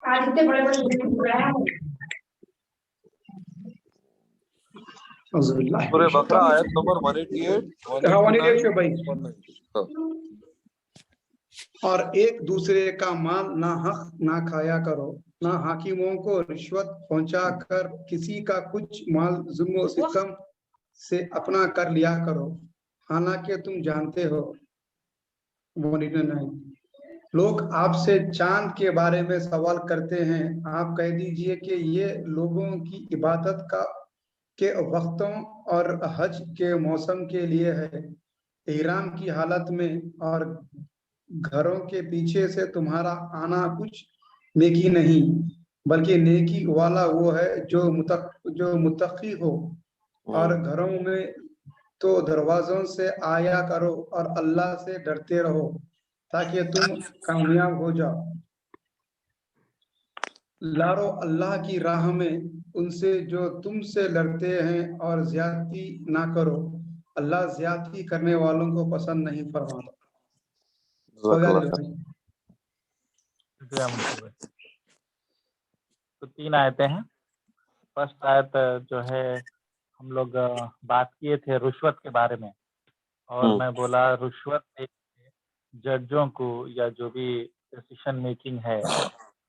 आज इतने बड़े बड़े बिल्डिंग बनाया है। सूरह बकरा आयत नंबर 188, 189, भाई। 190। और एक दूसरे का माल ना हक ना खाया करो, ना हाकिमों को रिश्वत पहुंचा कर किसी का कुछ माल जुल्म और सितम से अपना कर लिया करो, हालांकि तुम जानते हो। 189। लोग आपसे चांद के बारे में सवाल करते हैं, आप कह दीजिए कि ये लोगों की इबादत का के वक्तों और हज के मौसम के लिए है, इहराम की हालत में और घरों के पीछे से तुम्हारा आना कुछ नेकी नहीं, बल्कि नेकी वाला वो है जो मुत्तकी हो। और घरों में तो दरवाजों से आया करो और अल्लाह से डरते रहो ताकि तुम कामयाब हो जाओ। लारो अल्लाह की राह में उनसे जो तुमसे लड़ते हैं और ज्यादती ना करो, अल्लाह ज्यादती करने वालों को पसंद नहीं फरमाता। तो 3 आयतें हैं। फर्स्ट आयत जो है हम लोग बात किए थे रुश्वत के बारे में, और मैं बोला रुश्वत एक जजों को या जो भी डिसीजन मेकिंग है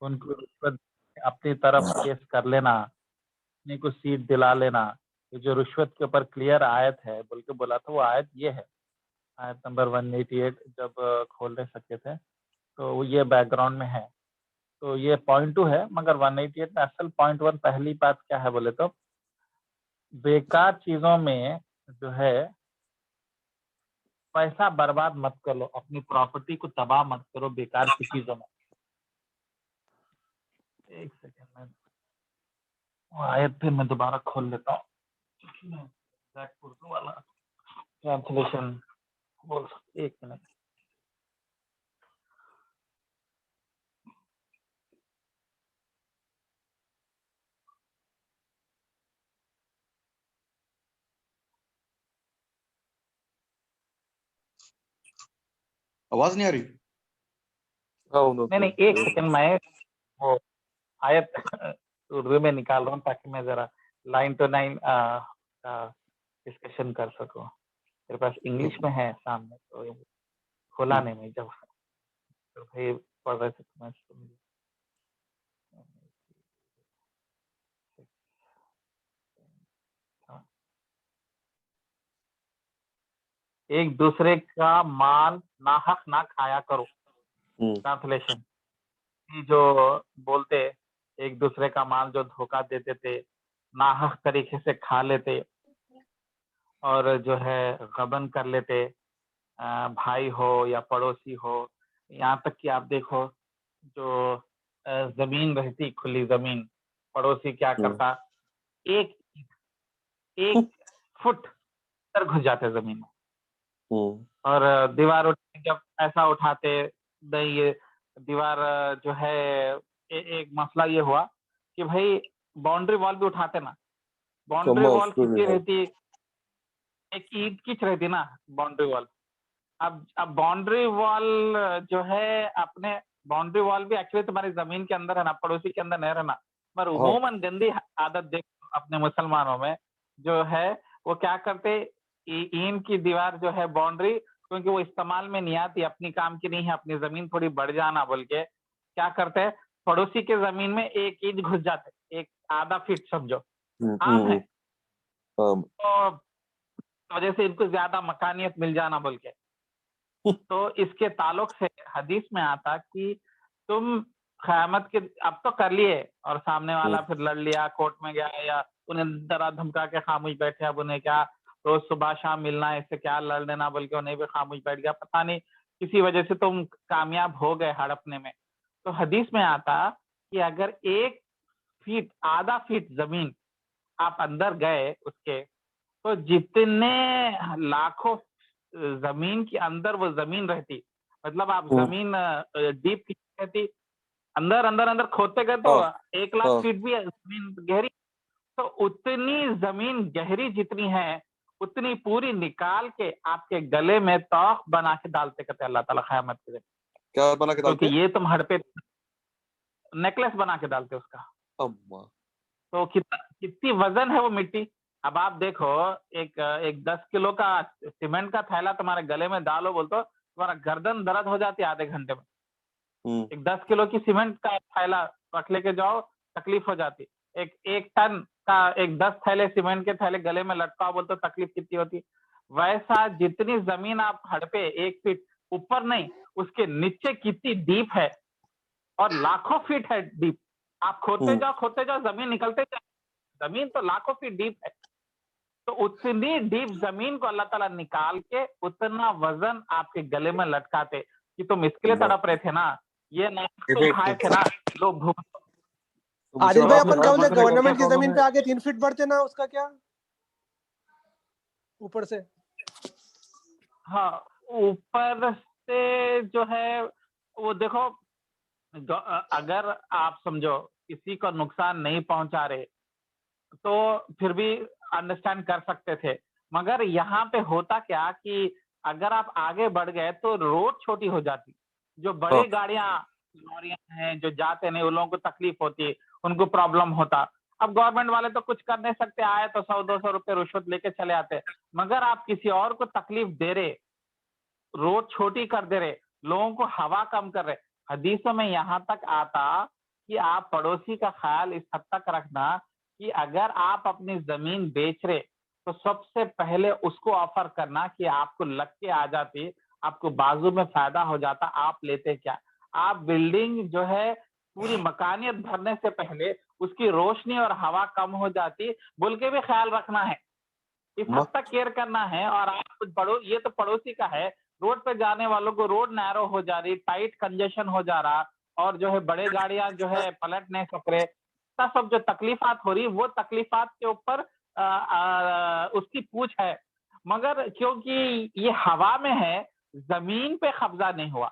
उनको रुश्वत अपनी तरफ केस कर लेना, अपने को सीट दिला लेना। ये जो रुश्वत के ऊपर क्लियर आयत है बोल के बोला था, वो आयत ये है, आयत नंबर 188। जब खोल नहीं सके थे तो ये बैकग्राउंड में है। तो ये पॉइंट 2 है, मगर 188 में असल पॉइंट 1 पहली बात क्या है बोले तो बेकार चीजों में जो है पैसा बर्बाद मत करो, अपनी प्रॉपर्टी को तबाह मत करो बेकार की चीजों में। एक सेकेंड में आयत फिर मैं दोबारा खोल लेता हूँ उर्दू वाला ट्रांसलेशन। बोल 1 मिनट। आवाज नहीं आ रही? नहीं 1 सेकेंड, मैं वो आयत उर्दू में निकाल रहा हूँ ताकि मैं जरा लाइन टू लाइन डिस्कशन कर सकूं। मेरे पास इंग्लिश में है सामने तो खोला नहीं मैं जब तो भाई पढ़ रहे थे तो मैं एक दूसरे का माल नाहक ना खाया करो। ट्रांसलेशन जो बोलते एक दूसरे का माल जो धोखा देते थे, नाहक तरीके से खा लेते और जो है गबन कर लेते, भाई हो या पड़ोसी हो। यहाँ तक कि आप देखो जो जमीन रहती खुली जमीन, पड़ोसी क्या करता, एक फुट अंदर घुस जाते जमीन में और दीवार जब ऐसा उठाते नहीं। ये दीवार जो है एक मसला ये हुआ कि भाई बाउंड्री वॉल भी उठाते ना, बाउंड्री वॉल कितनी रहती, एक ईंट की रहती ना बाउंड्री वॉल। अब बाउंड्री वॉल जो है अपने बाउंड्री वॉल भी एक्चुअली तुम्हारी जमीन के अंदर है ना, पड़ोसी के अंदर नहीं रहना। पर उमूमन गंदी आदत देख अपने मुसलमानों में जो है वो क्या करते, ईंट की दीवार जो है बाउंड्री, क्योंकि वो इस्तेमाल में नहीं आती, अपनी काम की नहीं है, अपनी जमीन थोड़ी बढ़ जाना बोल के क्या करते हैं, पड़ोसी के जमीन में एक ईंट घुस जाते, एक आधा फीट समझो, आम है। तो वजह से इनको ज्यादा मकानियत मिल जाना बोल के। तो इसके ताल्लुक से हदीस में आता कि तुम क़यामत के अब तो कर लिए और सामने वाला फिर लड़ लिया, कोर्ट में गया या उन्हें डरा धमका के खामोश बैठे, अब उन्हें क्या रोज सुबह शाम मिलना है, इससे क्या लड़ लेना बोल के उन्हें भी खामोश बैठ गया, पता नहीं किसी वजह से तुम कामयाब हो गए हड़पने में। तो हदीस में आता कि अगर 1 फीट आधा फीट जमीन आप अंदर गए उसके, तो जितने लाखों जमीन के अंदर वो जमीन रहती, मतलब आप जमीन डीप रहती, अंदर अंदर अंदर खोदते गए तो 1 लाख फीट भी जमीन गहरी, तो उतनी जमीन गहरी जितनी है उतनी पूरी निकाल के आपके गले में तौक बना के डालते कहते अल्लाह ताला क़यामत के दिन। क्या बना के डालते? क्योंकि ये तुम हड़पे नेकलेस बना के डालते उसका। अम्मा तो कितनी वजन है वो मिट्टी। अब आप देखो, एक 10 किलो का सीमेंट का थैला तुम्हारे गले में डालो बोल तो तुम्हारा गर्दन दर्द हो जाती है आधे घंटे में। एक 10 किलो की सीमेंट का थैला रख लेके जाओ, तकलीफ हो जाती। एक टन का 10 थैले सीमेंट के थैले गले में लटकाओ बोल तो तकलीफ कितनी होती। वैसा जितनी जमीन आप हड़पे 1 फीट ऊपर नहीं, उसके नीचे कितनी डीप है, और लाखों फीट है डीप। आप खोदते जाओ जमीन निकलते जाए, जमीन तो लाखों फीट डीप है। तो उतनी डीप जमीन को अल्लाह ताला निकाल के उतना वजन आपके गले में लटकाते कि तुम इसके लिए तड़प रहे थे ना, ये ना तुम खाए थे ना, लोग भूख। आदिल भाई, अपन क्या बोलते, गवर्नमेंट की जमीन पे आके 3 फीट बढ़ते ना, उसका क्या ऊपर से? हाँ, ऊपर से जो है वो देखो, अगर आप समझो किसी को नुकसान नहीं पहुंचा रहे तो फिर भी अंडरस्टैंड कर सकते थे। मगर यहाँ पे होता क्या कि अगर आप आगे बढ़ गए तो रोड छोटी हो जाती। जो बड़े गाड़ियां लॉरियां हैं जो जाते नहीं, उन लोगों को तकलीफ होती, उनको प्रॉब्लम होता। अब गवर्नमेंट वाले तो कुछ कर नहीं सकते, आए तो 100-200 रुपए रिश्वत लेके चले आते। मगर आप किसी और को तकलीफ दे रहे, रोड छोटी कर दे रहे, लोगों को हवा कम कर रहे। हदीसों में यहाँ तक आता कि आप पड़ोसी का ख्याल इस हद तक रखना कि अगर आप अपनी जमीन बेच रहे तो सबसे पहले उसको ऑफर करना कि आपको लग के आ जाती, आपको बाजू में फायदा हो जाता, आप लेते क्या। आप बिल्डिंग जो है पूरी मकानियत भरने से पहले उसकी रोशनी और हवा कम हो जाती बोल के भी ख्याल रखना है, इस हद तक केयर करना है। और आप ये तो पड़ोसी का है, रोड पे जाने वालों को रोड नैरो हो जा रही, टाइट कंजेशन हो जा रहा, और जो है बड़े गाड़ियां जो है पलट नहीं सक रहे, सब जो तकलीफात हो रही वो तकलीफात के ऊपर उसकी पूछ है। मगर क्योंकि ये हवा में है, जमीन पे कब्जा नहीं हुआ।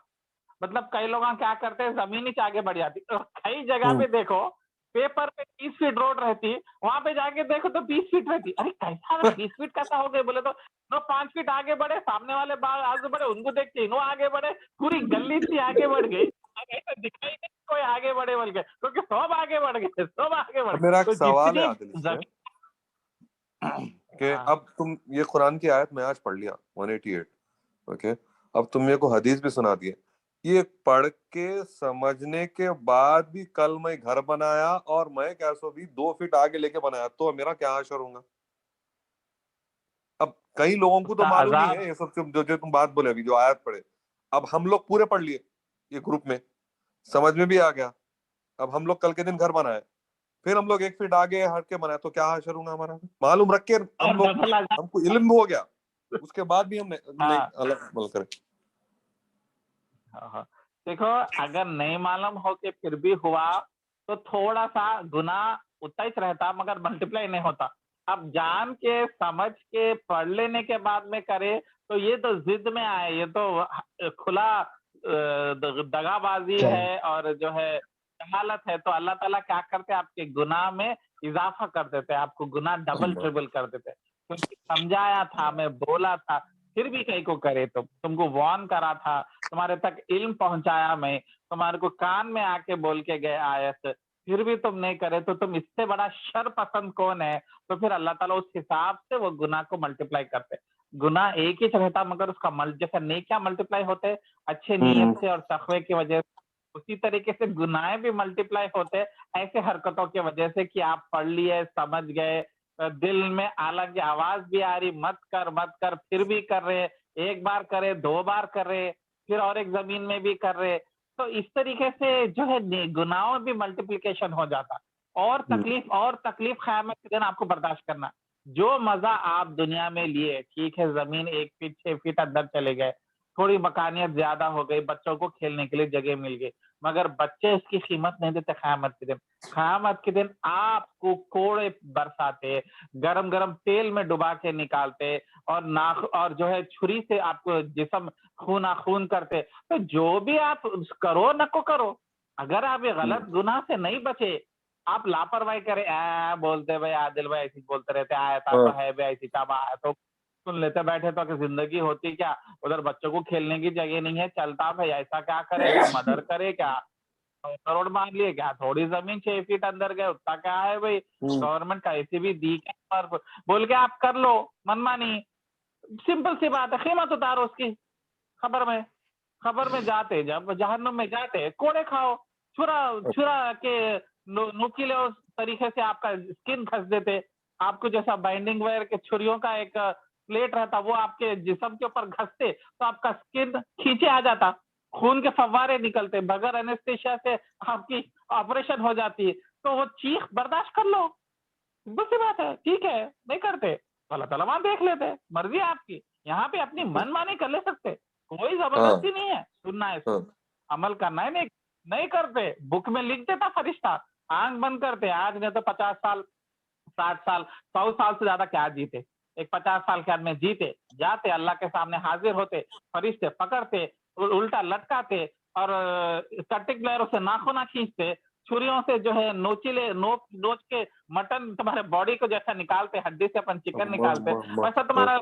मतलब कई लोग क्या करते हैं, जमीन ही आगे बढ़ जाती। तो कई जगह पे देखो पेपर पे 30 फीट रोड रहती, वहां पे जाके देखो तो 20 फीट रहती। अरे कैसा 20 फीट कैसा हो गए बोले तो 5 फीट आगे बढ़े, सामने वाले आगे बढ़े, उनको देख के इन्हों आगे बढ़े, पूरी गली थी आगे बढ़ गई। ऐसा दिखाई नहीं कोई आगे बढ़े बोल के, क्योंकि सब आगे बढ़ गए, सब आगे बढ़ गए। मेरा एक तो सवाल है आदिल इसमें कि अब तुम ये कुरान की आयत में आज पढ़ लिया 188, ओके, अब तुम मेरे को हदीस भी सुना दिए। ये पढ़ के समझने के बाद भी कल मैं घर बनाया और मैं क्या सो भी 2 फीट आगे लेके बनाया, तो मेरा क्या असर होगा? अब कई लोगों को तो मालूम नहीं है ये सब, जो तुम बात बोले अभी, जो आयत पढ़े। अब हम लोग पूरे पढ़ लिए, ये ग्रुप में समझ में भी आ गया। अब हम लोग कल के दिन घर बनाए, फिर हम लोग 1 फीट आगे हट के बनाए, तो क्या असर होगा हमारा? मालूम रख के हम लोग, हमको इल्म हो गया, उसके बाद भी हमने नहीं अलग बोल करे। देखो, अगर नहीं मालूम हो के फिर भी हुआ तो थोड़ा सा गुना उतना ही रहता, मगर मल्टीप्लाई नहीं होता। अब जान के समझ के पढ़ लेने के बाद में करे तो ये तो जिद में आए, ये तो खुला दगाबाजी है और जो है जहालत है। तो अल्लाह ताला क्या करते, आपके गुनाह में इजाफा कर देते, आपको गुनाह डबल ट्रिबल कर देते। क्योंकि समझाया था, मैं बोला था, फिर भी कहीं को करे, तो तुमको वार्न करा था, तुम्हारे तक इल्म पहुंचाया, मैं तुम्हारे को कान में आके बोल के गए आयत, फिर भी तुम नहीं करे, तो तुम इससे बड़ा शर पसंद कौन है? तो फिर अल्लाह ताला उस हिसाब से वो गुनाह को मल्टीप्लाई करते। गुनाह एक ही रहता, मगर उसका जैसा नेकियां मल्टीप्लाई होते अच्छे नीयत से और तकवे की वजह से, उसी तरीके से गुनाहें भी मल्टीप्लाई होते ऐसे हरकतों की वजह से कि आप पढ़ लिए, समझ गए, दिल में हालांकि आवाज भी आ रही मत कर, फिर भी कर रहे, एक बार करे, 2 बार कर रहे, फिर और एक जमीन में भी कर रहे। तो इस तरीके से जो है गुनाहों भी मल्टीप्लिकेशन हो जाता, और तकलीफ क़यामत के दिन आपको बर्दाश्त करना। जो मजा आप दुनिया में लिए, ठीक है, जमीन 1 फीट 6 फीट अंदर चले गए, थोड़ी मकानियत ज्यादा हो गई, बच्चों को खेलने के लिए जगह मिल गई, मगर बच्चे इसकी कीमत नहीं देते। क़यामत के दिन आपको कोड़े बरसाते, गरम गरम तेल में डुबा के निकालते, और जो है छुरी से आपको जिस्म खून करते। तो जो भी आप करो न को करो, अगर आप ये गलत गुनाह से नहीं बचे, आप लापरवाही करे, बोलते भाई आदिल भाई ऐसी बोलते रहते, आया था तो है भाई ऐसी तब आया तो सुन लेते बैठे, तो जिंदगी होती क्या? उधर बच्चों को खेलने की जगह नहीं है, चलता भाई ऐसा क्या करेगा, मर्डर करे क्या, करोड़ मांग लिए क्या, थोड़ी जमीन 6 फीट अंदर गए, उतना क्या है भाई, गवर्नमेंट का ऐसी भी दी क्या और बोल के आप कर लो मनमानी। सिंपल सी बात है, कीमत उतारो उसकी। खबर में जाते, जब जहन्नुम में जाते कोड़े खाओ, छुरा के नुकीले उस तरीके से आपका स्किन घस देते। आपको जैसा बाइंडिंग वायर के छुरियों का एक प्लेट रहता, वो आपके जिस्म के ऊपर घसते तो आपका स्किन खींचे आ जाता, खून के फव्वारे निकलते, बगैर एनेस्थेशिया से आपकी ऑपरेशन हो जाती है। तो वो चीख बर्दाश्त कर लो, बस ये बात है। ठीक है, नहीं करते तो अल्लाह ताला वहां देख लेते, मर्जी है आपकी। यहाँ पे अपनी मनमानी कर ले सकते, कोई जबरदस्ती नहीं है। सुनना है, अमल करना है, नहीं करते। बुक में लिख देता फरिश्ता, आंख बंद करते। आज नहीं तो 50 साल, 60 साल, 100 साल से ज्यादा क्या जीते, एक 50 साल के आदमी जीते जाते, अल्लाह के सामने हाजिर होते, फरिश्ते पकड़ते, उल्टा लटकाते और कटिंग प्लेयरों से नाखूना खींचते, छुरियों से जो है नोच के मटन तुम्हारे बॉडी को जैसा निकालते, हड्डी से अपन चिकन निकालते, वैसा तुम्हारा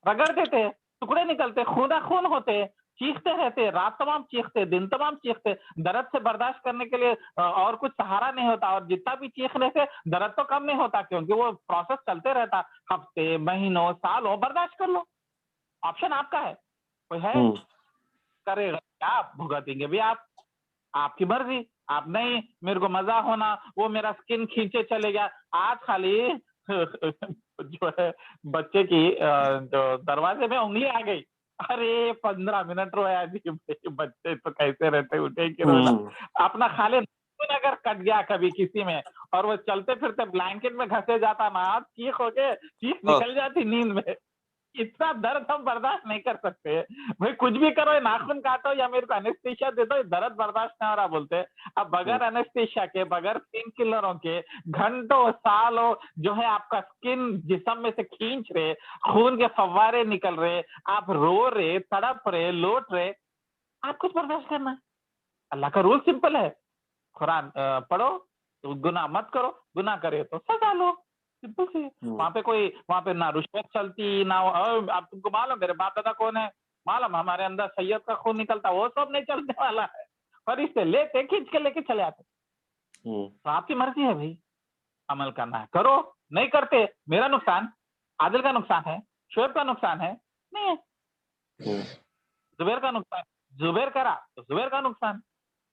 रगड़ देते, टुकड़े निकलते, खून होते, चीखते रहते, रात तमाम चीखते, दिन तमाम चीखते। दर्द से बर्दाश्त करने के लिए और कुछ सहारा नहीं होता, और जितना भी चीखने से दर्द तो कम नहीं होता, क्योंकि वो प्रोसेस चलते रहता, हफ्ते, महीनों, सालों। बर्दाश्त कर लो, ऑप्शन आपका है, कोई है करेगा क्या, भुगतेंगे भी आप, आपकी मर्जी। आप नहीं, मेरे को मजा होना, वो मेरा स्किन खींचे चले गया। आज खाली जो है बच्चे की जो दरवाजे में उंगली आ गई, अरे 15 मिनट रोया जी, बच्चे तो कैसे रहते, उठे कि रोना। अपना खाले अगर कट गया कभी किसी में और वो चलते फिरते ब्लैंकेट में घसे जाता ना, चीख निकल जाती नींद में। इतना दर्द हम बर्दाश्त नहीं कर सकते भाई, कुछ भी करो, नाखून काटो या मेरे को एनेस्थीसिया दे दो, दर्द बर्दाश्त नहीं हो रहा बोलते। अब बगैर एनेस्थीसिया के, बगैर पेन किलरों के घंटों सालों जो है आपका स्किन जिस्म में से खींच रहे, खून के फव्वारे निकल रहे, आप रो रहे, तड़प रहे, लौट रहे, आप कुछ बर्दाश्त करना है। अल्लाह का रूल सिंपल है, कुरान पढ़ो तो गुनाह मत करो, गुनाह करे तो सजा लो, सिंपल सी। वहां पे ना रिश्वत चलती ना, आप तुमको मालूम मेरे बाप दादा कौन है, मालूम हमारे अंदर सैयद का खून निकलता, वो सब नहीं चलने वाला है। फरिश्ते लेते, खींच के लेके चले आते। तो आपकी मर्जी है भाई, अमल करना है करो, नहीं करते मेरा नुकसान, आदिल का नुकसान है, शोएब का नुकसान है नहीं है, जुबैर का नुकसान, जुबैर करा तो जुबैर का नुकसान,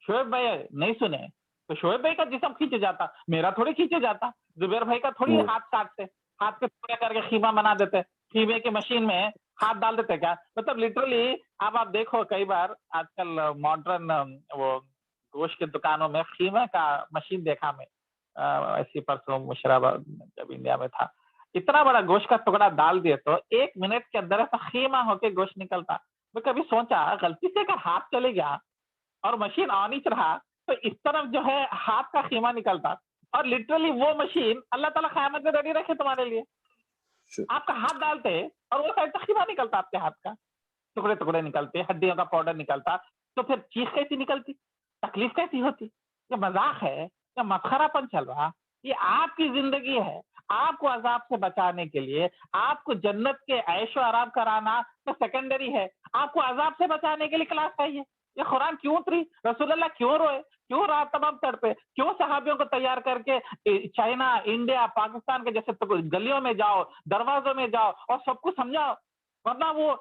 शोएब भाई नहीं सुने तो शोएब भाई का जिस्म खींचे जाता, मेरा थोड़ी खींचे जाता। जुबैर भाई का थोड़ी हाथ काटते, हाथ के टुकड़े करके खीमा बना देते, खीमे की मशीन में हाथ डाल देते क्या, मतलब लिटरली। अब आप देखो कई बार आजकल मॉडर्न वो गोश्त की दुकानों में खीमे का मशीन देखा मैं, ऐसी परसों मुशराबाद जब इंडिया में था, इतना बड़ा गोश्त का टुकड़ा डाल दिए तो 1 मिनट के अंदर ऐसा खीमा होके गोश्त निकलता। मैं कभी सोचा गलती से अगर हाथ चले गया और मशीन ऑन ही रहा तो इस तरफ जो है हाथ का खीमा निकलता, और लिटरली वो मशीन अल्लाह ताला क़यामत में रेडी रखे तुम्हारे लिए। आपका हाथ डालते और वो साइड से खीमा निकलता, आपके हाथ का टुकड़े टुकड़े निकलते, हड्डियों का पाउडर निकलता, तो फिर चीख कैसी निकलती, तकलीफ कैसी होती। ये मजाक है या मसखरापन चल रहा, ये आपकी जिंदगी है। आपको अजाब से बचाने के लिए आपको जन्नत के ऐशो आराम कराना तो सेकेंडरी है, आपको अजाब से बचाने के लिए क्लास चाहिए। ये कुरान क्यों उतरी, रसूलुल्लाह क्यों रोए, क्यों रात तमाम तड़पे, क्यों सहाबियों को तैयार करके चाइना, इंडिया, पाकिस्तान के जैसे गलियों में जाओ, दरवाजों में जाओ और सबको समझाओ, वरना वो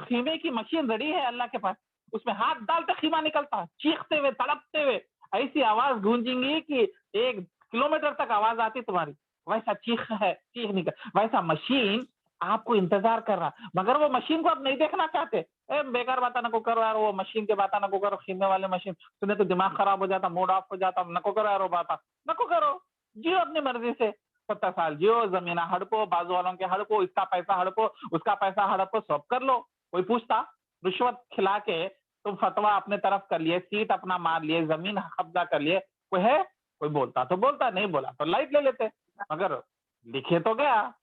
खीमे की मशीन रेडी है अल्लाह के पास, उसमें हाथ डालते खीमा निकलता, चीखते हुए, तड़पते हुए, ऐसी आवाज गूंजेंगी कि 1 किलोमीटर तक आवाज आती तुम्हारी, वैसा चीख निकल, वैसा मशीन आपको इंतजार कर रहा, मगर वो मशीन को आप नहीं देखना चाहते। बेकार बात नको करो यार, वो मशीन के बात नको करो, खीमे वाले मशीन सुने तो दिमाग खराब हो जाता, मूड ऑफ हो जाता, नको करो यार वो बात, नको करो, जियो अपनी मर्जी से 70 साल जियो, जमीना हड़पो, बाजू वालों के हड़पो, इसका पैसा हड़पो, उसका पैसा हड़पो, सब कर लो, कोई पूछता। रिश्वत खिला के तुम फतवा अपने तरफ कर लिए, सीट अपना मार लिए, जमीन कब्जा कर लिए, कोई है, कोई बोलता तो बोलता, नहीं बोला तो लाइट ले लेते, मगर लिखे तो गया,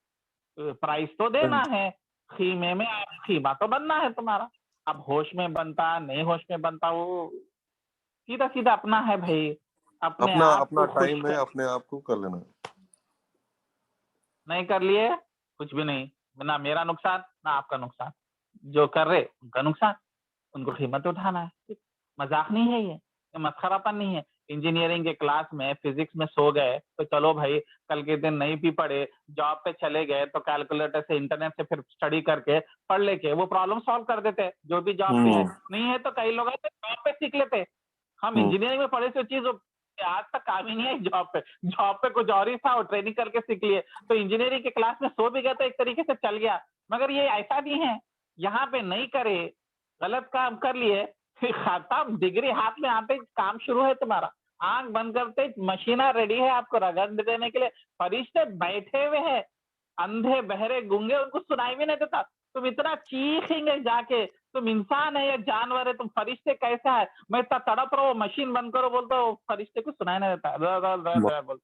प्राइस तो देना है, खीमे में खीमा तो बनना है तुम्हारा। अब होश में बनता नहीं होश में बनता, वो सीधा सीधा अपना है भाई, अपना टाइम है, अपने आप को कर लेना, नहीं कर लिए कुछ भी नहीं, ना मेरा नुकसान ना आपका नुकसान, जो कर रहे उनका नुकसान, उनको कीमत उठाना है, मजाक नहीं है, ये मस्खरापन नहीं है। इंजीनियरिंग के क्लास में फिजिक्स में सो गए तो चलो भाई, कल के दिन नहीं भी पढ़े, जॉब पे चले गए तो कैलकुलेटर से, इंटरनेट से फिर स्टडी करके पढ़ लेके वो प्रॉब्लम सॉल्व कर देते, जो भी जॉब पे है। नहीं है तो कई लोग जॉब पे सीख लेते। हम इंजीनियरिंग में पढ़े तो चीज आज तक काम ही नहीं है जॉब पे कुछ और ही था और ट्रेनिंग करके सीख लिए। तो इंजीनियरिंग के क्लास में सो भी गया तो एक तरीके से चल गया, मगर ये ऐसा भी है, यहाँ पे नहीं करे, गलत काम कर लिए, फिर खत्म, डिग्री हाथ में आते काम शुरू है तुम्हारा, आंख बंद करते मशीना रेडी है आपको रगड़ देने के लिए। फरिश्ते बैठे हुए हैं, अंधे बहरे गूंगे, उनको सुनाई भी नहीं देता। तुम इतना चीखेंगे जाके, तुम इंसान है या जानवर है, तुम फरिश्ते कैसा है, मैं इतना तड़प रहा हूँ, मशीन बंद करो बोलते हो, फरिश्ते को सुनाई नहीं देता।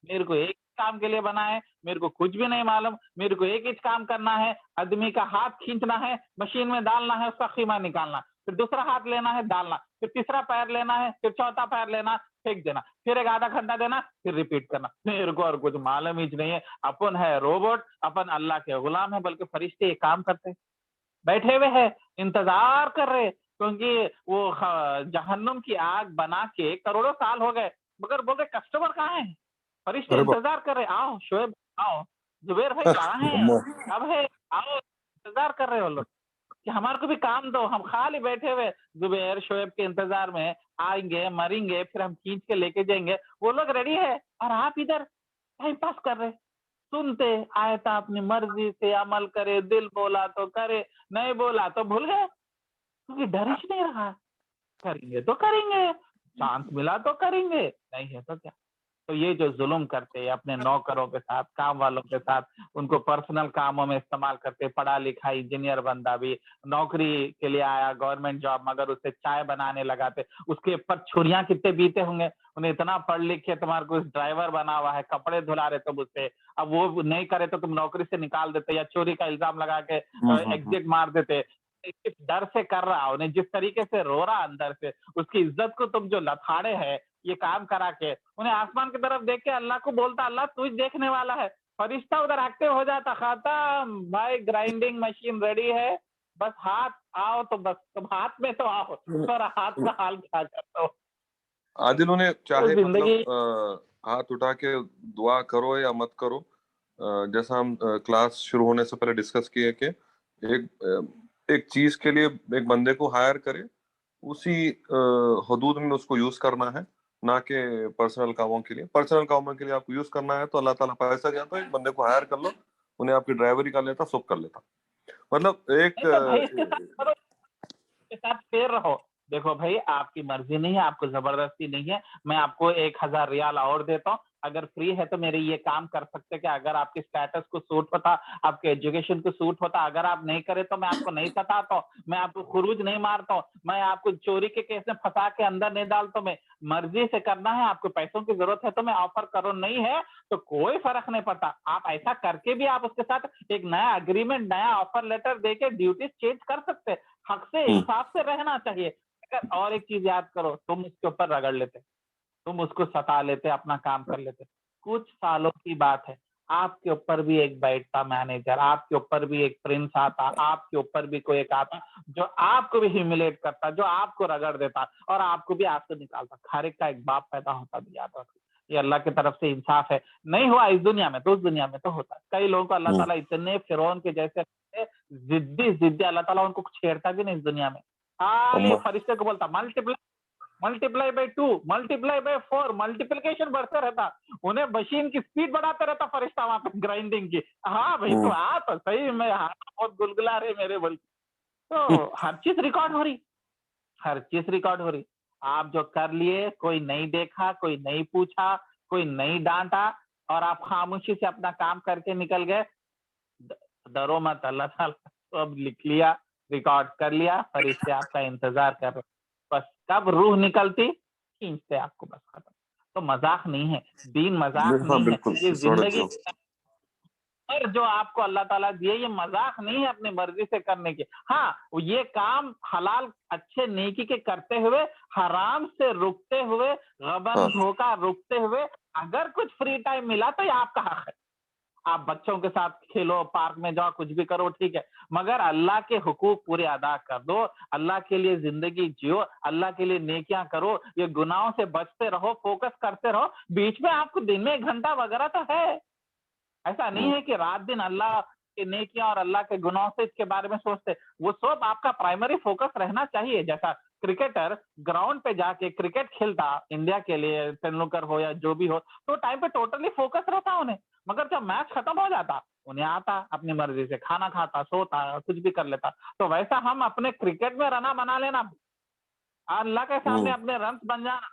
मेरे को एक काम के लिए बना है, मेरे को कुछ भी नहीं मालूम, मेरे को एक ही काम करना है, आदमी का हाथ खींचना है, मशीन में डालना है, उसका खीमा निकालना, फिर दूसरा हाथ लेना है डालना, फिर तीसरा पैर लेना है, फिर चौथा पैर लेना, फेंक देना, फिर एक आधा घंटा देना, फिर रिपीट करना। मेरे को और कुछ मालूम ही नहीं है। अपन है रोबोट, अपन अल्लाह के गुलाम है, बल्कि फरिश्ते ये काम करते बैठे हुए हैं, इंतजार कर रहे, क्योंकि वो जहन्नुम की आग बना के करोड़ों साल हो गए, मगर बोल रहे कस्टमर कहाँ है? फरिश्ते इंतजार कर रहे, आओ शोएब आओ, जुबैर भाई कहाँ हैं, अब है आओ, इंतजार कर रहे हो लोग कि हमारे को भी काम दो, हम खाली बैठे हुए जुबैर शोएब के इंतजार में, आएंगे मरेंगे फिर हम खींच के लेके जाएंगे, वो लोग रेडी है और आप इधर टाइम पास कर रहे, सुनते आयता अपनी मर्जी से अमल करे, दिल बोला तो करे, नहीं बोला तो भूल गए, क्योंकि डर ही नहीं रहा। करेंगे तो करेंगे, चांस मिला तो करेंगे, नहीं है तो क्या। तो ये जो जुल्म करते हैं अपने नौकरों के साथ, काम वालों के साथ, उनको पर्सनल कामों में इस्तेमाल करते, पढ़ा लिखा इंजीनियर बंदा भी नौकरी के लिए आया, गवर्नमेंट जॉब, मगर उसे चाय बनाने लगाते, उसके ऊपर छुरियां कितने बीते होंगे, उन्हें इतना पढ़ लिख के तुम्हारे को ड्राइवर बना हुआ है, कपड़े धुला रहे तुम उससे, अब वो नहीं करे तो तुम नौकरी से निकाल देते या चोरी का इल्जाम लगा के एग्जिट मार देते। डर से कर रहा, उन्हें जिस तरीके से रो रहा अंदर से, उसकी इज्जत को तुम जो लथाड़े है ये काम करा के, उन्हें आसमान की तरफ देख के अल्लाह को बोलता, अल्लाह तू ही देखने वाला है, फरिश्ता उधर एक्टिव हो जाता, खत्म भाई, ग्राइंडिंग मशीन रेडी है, बस हाथ आओ तो बस, तुम हाथ में तो आओ, और हाथ का हाल क्या करते हो। आदिल, उन्हें चाहे जिंदगी हाथ उठा के दुआ करो या मत करो, जैसा हम क्लास शुरू होने से पहले डिस्कस किए कि एक चीज के लिए एक बंदे को हायर करे, उसी हदूद में उसको यूज करना है, ना कि पर्सनल कामों के लिए। पर्सनल कामों के लिए आपको यूज करना है तो अल्लाह ताला पैसा देता है, एक बंदे को हायर कर लो, उन्हें आपकी ड्राइवरी कर लेता, सब कर लेता। मतलब एक भाई इसके साथ फेर रहो, देखो भाई आपकी मर्जी नहीं है, आपको जबरदस्ती नहीं है, मैं आपको 1000 रियाल और देता हूँ, अगर फ्री है तो मेरे ये काम कर सकते क्या, अगर आपके स्टेटस को सूट होता, आपके एजुकेशन को सूट होता, अगर आप नहीं करे तो मैं आपको नहीं सताता हूँ, मैं आपको खुरूज नहीं मारता हूँ, मैं आपको चोरी के केस में फंसा के अंदर नहीं डालता हूँ, मैं मर्जी से करना है, आपको पैसों की जरूरत है तो मैं ऑफर करो, नहीं है तो कोई फर्क नहीं पड़ता। आप ऐसा करके भी आप उसके साथ एक नया अग्रीमेंट, नया ऑफर लेटर देके ड्यूटीज चेंज कर सकते, हक से इंसाफ से रहना चाहिए। और एक चीज याद करो, तुम उसके ऊपर रगड़ लेते, तुम उसको सता लेते, अपना काम कर लेते, कुछ सालों की बात है, आपके ऊपर भी एक बैठता मैनेजर, आपके ऊपर भी एक प्रिंस आता, आपके ऊपर भी कोई एक आता जो आपको भी ह्यूमिलेट करता, जो आपको रगड़ देता और आपको भी आपसे निकालता। हर एक का एक बाप पैदा होता भी, याद रखो, ये अल्लाह की तरफ से इंसाफ है। नहीं हुआ इस दुनिया में तो उस दुनिया में तो होता है। कई लोगों को अल्लाह ताला इतने फिरौन के जैसे जिद्दी, अल्लाह ताला उनको छेड़ता भी नहीं इस दुनिया में। खाली फरिश्ते को बोलता multiply by 2, multiply by 4, multiplication बढ़ते रहता, उन्हें मशीन की स्पीड बढ़ाते रहता फरिश्ता वहां पे ग्राइंडिंग की। हाँ भाई तो आप सही में बहुत गुलगुला रहे मेरे बोल, तो हर चीज रिकॉर्ड हो रही, हर चीज रिकॉर्ड हो रही। आप जो कर लिए, कोई नहीं देखा, कोई नहीं पूछा, कोई नहीं डांटा, और आप खामोशी से अपना काम करके निकल गए। डरो मत, अल्लाह ताला सब लिख लिया, रिकॉर्ड कर लिया, फरिश्ते आपका इंतजार कर रहे, बस कब रूह निकलती खींचते आपको, बस खत्म। तो मजाक नहीं है, दीन मजाक नहीं है, ये जिंदगी और जो आपको अल्लाह ताला दिए ये मजाक नहीं है अपनी मर्जी से करने की। हाँ, ये काम हलाल अच्छे नेकी के करते हुए, हराम से रुकते हुए, गबन धोखा रुकते हुए, अगर कुछ फ्री टाइम मिला तो ये आपका हक है, आप बच्चों के साथ खेलो, पार्क में जाओ, कुछ भी करो, ठीक है, मगर अल्लाह के हुकूक पूरे अदा कर दो, अल्लाह के लिए जिंदगी जियो, अल्लाह के लिए नेकियां करो, ये गुनाहों से बचते रहो, फोकस करते रहो। बीच में आपको दिन में 1 घंटा वगैरह तो है, ऐसा नहीं है कि रात दिन अल्लाह के नेकियां और अल्लाह के गुनाहों से इसके बारे में सोचते, वो सब आपका प्राइमरी फोकस रहना चाहिए। जैसा क्रिकेटर ग्राउंड पे जाके क्रिकेट खेलता इंडिया के लिए, तेंदुलकर हो या जो भी हो, तो टाइम पे टोटली फोकस रहता उन्हें, मगर जब मैच खत्म हो जाता, उन्हें आता अपनी मर्जी से खाना खाता, सोता, कुछ भी कर लेता। तो वैसा हम अपने क्रिकेट में रना बना लेना, अल्लाह के सामने अपने रन बन जाना,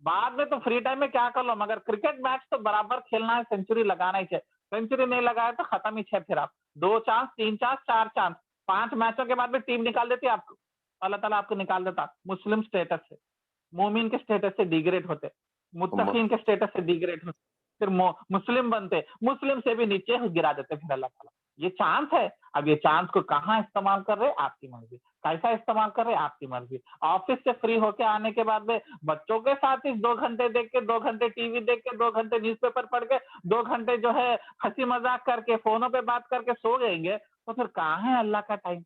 बाद में तो फ्री टाइम में क्या कर लो, मगर क्रिकेट मैच तो बराबर खेलना है, सेंचुरी लगाना ही चाहिए। सेंचुरी नहीं लगाया तो खत्म ही है, फिर आप 2 चांस, 3 चांस, 4 चांस, 5 मैचों के बाद में टीम निकाल देती है आपको, अल्लाह ताला आपको निकाल देता मुस्लिम स्टेटस से, मोमिन के स्टेटस से डिग्रेड होते, मुत्तकीन के स्टेटस से डिग्रेड होते, फिर मुस्लिम बनते, मुस्लिम से भी नीचे गिरा देते फिर अल्लाह ताला। ये चांस है, अब ये चांस को कहाँ इस्तेमाल कर रहे, आपकी मर्जी, कैसा इस्तेमाल कर रहे, आपकी मर्जी। ऑफिस से फ्री होके आने के बाद में बच्चों के साथ ही 2 घंटे देख के, 2 घंटे टीवी देख के, 2 घंटे न्यूज़पेपर पढ़ के, 2 घंटे जो है हंसी मजाक करके, फोनों पे बात करके सो जाएंगे, तो फिर कहाँ है अल्लाह का टाइम।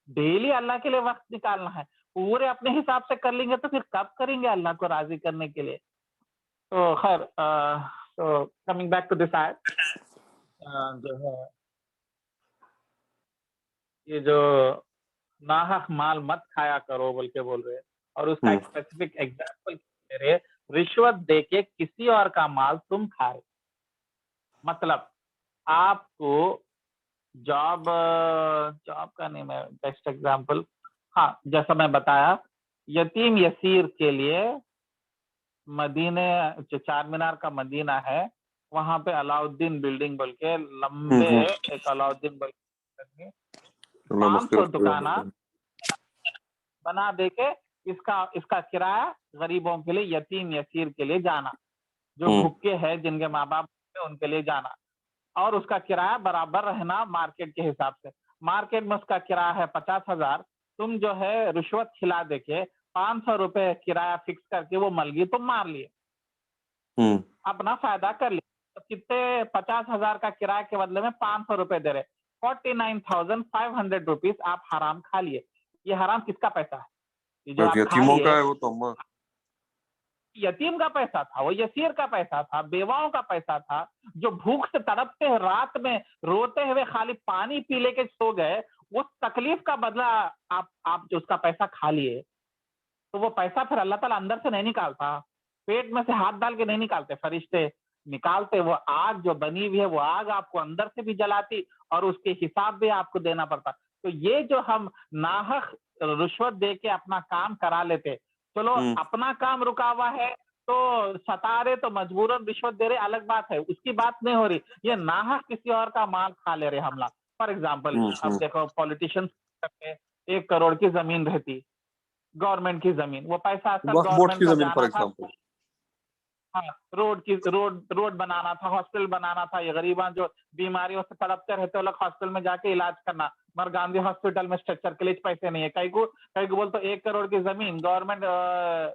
डेली अल्लाह के लिए वक्त निकालना है, पूरे अपने हिसाब से कर लेंगे तो फिर कब करेंगे अल्लाह को राजी करने के लिए। तो खैर, तो कमिंग बैक टू दिस आयत, जो है ये जो नाहक माल मत खाया करो बोल के बोल रहे हैं, और उसका एक स्पेसिफिक एग्जांपल दे रहे, रिश्वत देके किसी और का माल तुम खा रहे, मतलब आपको जॉब का नहीं, मैं बेस्ट एग्जांपल, हाँ जैसा मैं बताया, यतीम यसीर के लिए मदीने, जो चार मीनार का मदीना है, वहां पे अलाउद्दीन बिल्डिंग बोल के लंबे एक अलाउद्दीन बोल के 500 दुकाना बना दे के इसका किराया गरीबों के लिए, यतीम यसीर के लिए जाना, जो भूखे हैं, जिनके माँ बाप उनके लिए जाना, और उसका किराया बराबर रहना मार्केट के हिसाब से। मार्केट में उसका किराया है 50,000, तुम जो है रिश्वत खिला देके 500 रुपए किराया फिक्स करके वो मलगी तुम मार लिए, अपना फायदा कर लिया। तो कितने 50,000 का किराया के बदले में 500 रुपए दे रहे, 49,500 रुपीज आप हराम खा लिए। ये हराम किसका पैसा है? ये जो आप खा लिए, का है वो तो यतीम का पैसा था, वो यसीर का पैसा था, बेवाओं का पैसा था, जो भूख से तड़पते हैं, रात में रोते हुए खाली पानी पी लेके सो गए, उस तकलीफ का बदला आप जो उसका पैसा खा लिए, तो वो पैसा फिर अल्लाह ताला अंदर से नहीं निकालता, पेट में से हाथ डाल के नहीं निकालते फरिश्ते, निकालते वो आग जो बनी हुई है, वो आग आपको अंदर से भी जलाती और उसके हिसाब भी आपको देना पड़ता। तो ये जो हम नाहक रिश्वत दे के अपना काम करा लेते, चलो अपना काम रुका हुआ है तो सता रहे, तो मजबूरन रिश्वत दे रहे, अलग बात है, उसकी बात नहीं हो रही। ये नाहक किसी और का माल खा ले रहे हमला। फॉर एग्जाम्पल, अब देखो पॉलिटिशियंस 1 करोड़ की जमीन रहती, गवर्नमेंट की जमीन, वो पैसा सब गवर्नमेंट का जाना था, हाँ, रोड बनाना था, हॉस्पिटल बनाना था, ये गरीबा जो बीमारियों से तड़पते रहते हैं, लोग हॉस्पिटल में जाके इलाज करना, मगर गांधी हॉस्पिटल में स्ट्रक्चर के लिए पैसे नहीं है। कई को बोल तो 1 करोड़ की जमीन गवर्नमेंट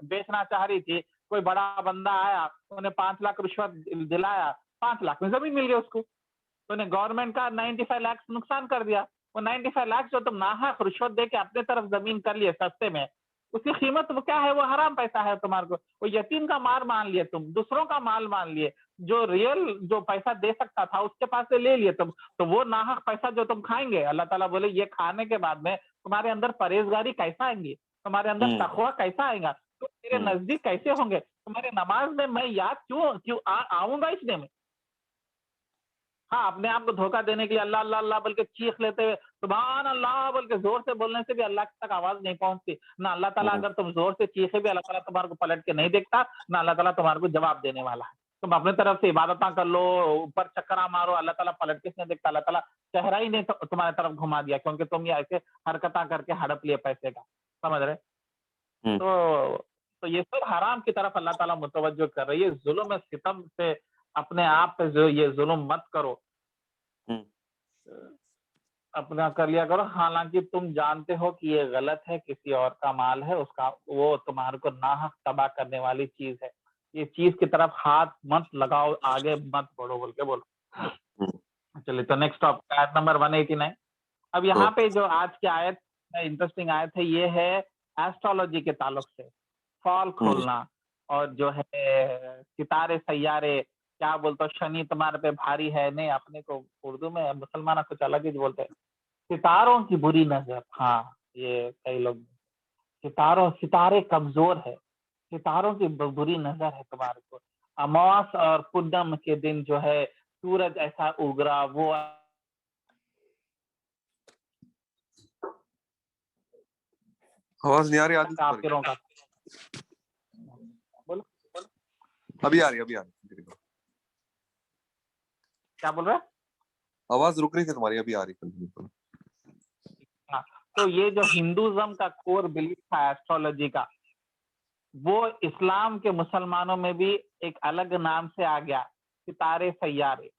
बेचना चाह रही थी, कोई बड़ा बंदा आया, उन्हें 5 लाख रिश्वत दिलाया, 5 लाख में जमीन मिल गई उसको, तो उन्हें गवर्नमेंट का 95 लाख नुकसान कर दिया। वो 95 लाख जो तुम नाहक रिश्वत दे के अपने तरफ जमीन कर लिए सस्ते में, उसकी कीमत वो क्या है? वो हराम पैसा है तुम्हारे को। वो यतीम का माल मान लिए तुम, दूसरों का माल मान लिए, जो रियल जो पैसा दे सकता था उसके पास से ले लिए तुम, तो वो नाहक पैसा जो तुम खाएंगे, अल्लाह ताला बोले ये खाने के बाद में तुम्हारे अंदर परहेजगारी कैसा आएंगी, तुम्हारे अंदर तकवा कैसा आएगा, तो मेरे नजदीक कैसे होंगे, तुम्हारे नमाज में मैं याद क्यों आऊंगा इसलिए में। हाँ, अपने आप को धोखा देने के लिए अल्लाह अल्लाह अल्लाह बोल के चीख लेते हुए, सुभान अल्लाह बोल के जोर से बोलने से भी अल्लाह तक आवाज नहीं पहुंचती ना। अल्लाह ताला अगर तुम जोर से चीखे भी, अल्लाह ताला तुम्हारे को पलट के नहीं देखता ना, अल्लाह ताला तुम्हारे को जवाब देने वाला है। तुम अपने तरफ से इबादत कर लो, ऊपर चक्करा मारो, अल्लाह ताला पलट के नहीं देखता, अल्लाह ताला चेहरा ही नहीं तुम्हारे तरफ घुमा दिया, क्योंकि तुम ये ऐसे हरकत करके हड़प लिए पैसे का, समझ रहे। तो ये सब हराम की तरफ अल्लाह ताला मुतवज्जो कर रही है। जुल्म सितम से अपने आप पे जो ये जुल्म मत करो, अपना कर लिया करो, हालांकि तुम जानते हो कि ये गलत है, किसी और का माल है, उसका वो तुम्हारे को नाहक तबाह करने वाली चीज है, ये चीज की तरफ हाथ मत लगाओ, आगे मत बढ़ो बोल के बोलो। चलिए तो नेक्स्ट टॉपिक आयत नंबर 189। अब यहाँ पे जो आज की आयत इंटरेस्टिंग आयत है, ये है एस्ट्रोलॉजी के ताल्लुक से, फॉल खोलना और जो है सितारे सैयारे, क्या बोलते हो, शनि तुम्हारे पे भारी है, नहीं अपने को उर्दू में मुसलमान कुछ अलग ही बोलते हैं, सितारों की बुरी नजर। हाँ, ये कई लोग, सितारे कमजोर है, सितारों की बुरी नजर है तुम्हारे को। अमावस और पूनम के दिन जो है सूरज ऐसा उगरा, वो आवाज नहीं आ रही आदि? काफिरों का। बोलो अभी आ रही क्या बोल रहे हैं? आवाज रुक रही थी तुम्हारी, अभी आ रही, कंटिन्यू करो। हाँ, तो ये जो हिंदुज्म का कोर बिलीफ था एस्ट्रोलॉजी का, वो इस्लाम के मुसलमानों में भी एक अलग नाम से आ गया, सितारे सैयारे।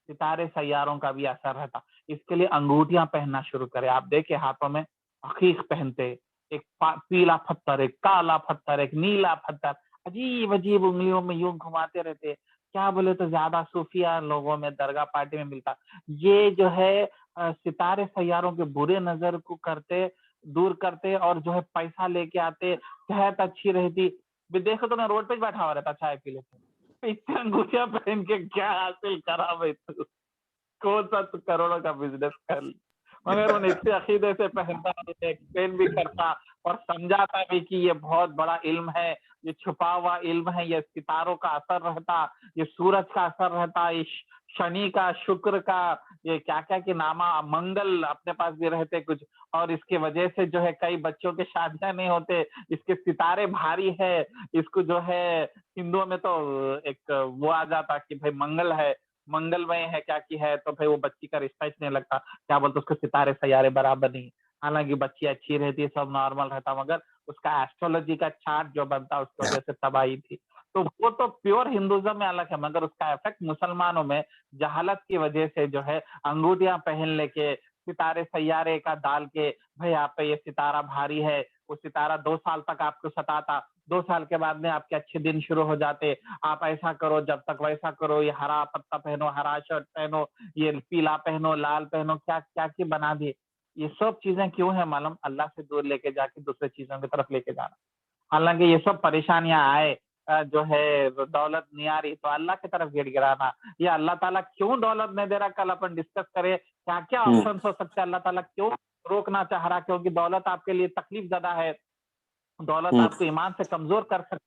सितारे सैयारों का भी असर रहता, इसके लिए अंगूठियां पहनना शुरू करे। आप देखे हाथों में अकीक पहनते, एक पीला पत्थर, एक काला पत्थर, एक नीला पत्थर, अजीब अजीब उंगलियों में यूं घुमाते रहते। क्या बोले तो ज्यादा सूफिया लोगों में, दरगाह पार्टी में मिलता। ये जो है सितारे सैयारों के बुरे नजर को करते, दूर करते, और जो है पैसा लेके आते, सेहत अच्छी रहती। देखो तो मैं रोड पे बैठा हुआ रहता चाय पी लेते, इतनी अंगूठियां पहन के क्या हासिल करा भाई तू? कौन सा करोड़ों का बिजनेस कर ली? मगर उन इतने अकीदे से पहनता, एक्सप्लेन भी करता और समझाता भी कि ये बहुत बड़ा इल्म है, ये छुपा हुआ इल्म है, ये सितारों का असर रहता, ये सूरज का असर रहता, ये शनि का, शुक्र का, ये क्या क्या के नामा, मंगल अपने पास भी रहते कुछ, और इसके वजह से जो है कई बच्चों के शादियां नहीं होते, इसके सितारे भारी है। इसको जो है हिंदुओं में तो एक वो आ जाता कि भाई मंगल है, मंगलमय है क्या की है, तो भाई वो बच्ची का रिश्ता ही नहीं लगता, क्या बोलते उसके सितारे सैयारे बराबर नहीं। हालांकि बच्ची अच्छी रहती है, सब नॉर्मल रहता, मगर उसका एस्ट्रोलॉजी का चार्ट जो बनता उसकी वजह से तबाही थी। तो वो तो प्योर हिंदुज्म में अलग है, मगर उसका इफेक्ट मुसलमानों में जहालत की वजह से जो है अंगूठियां पहन लेके, सितारे सैयारे का डाल के, भाई आप पे ये सितारा भारी है, वो सितारा 2 साल तक आपको सताता, 2 साल के बाद में आपके अच्छे दिन शुरू हो जाते, आप ऐसा करो, जब तक वैसा करो, ये हरा पत्ता पहनो, हरा शर्ट पहनो, ये पीला पहनो, लाल पहनो, क्या क्या की बना दिए। ये सब चीजें क्यों है मालूम? अल्लाह से दूर लेके जाके दूसरे चीजों की तरफ लेके जाना। हालांकि ये सब परेशानियां आए, जो है दौलत नहीं आ रही तो अल्लाह की तरफ गिड़गिड़ाना, या अल्लाह ताला क्यों दौलत नहीं दे रहा, कल अपन डिस्कस करें क्या क्या ऑप्शन हो सकते हैं, अल्लाह ताला क्यों रोकना चाह रहा, क्योंकि दौलत आपके लिए तकलीफ ज्यादा है, दौलत आपको ईमान से कमजोर कर सकती,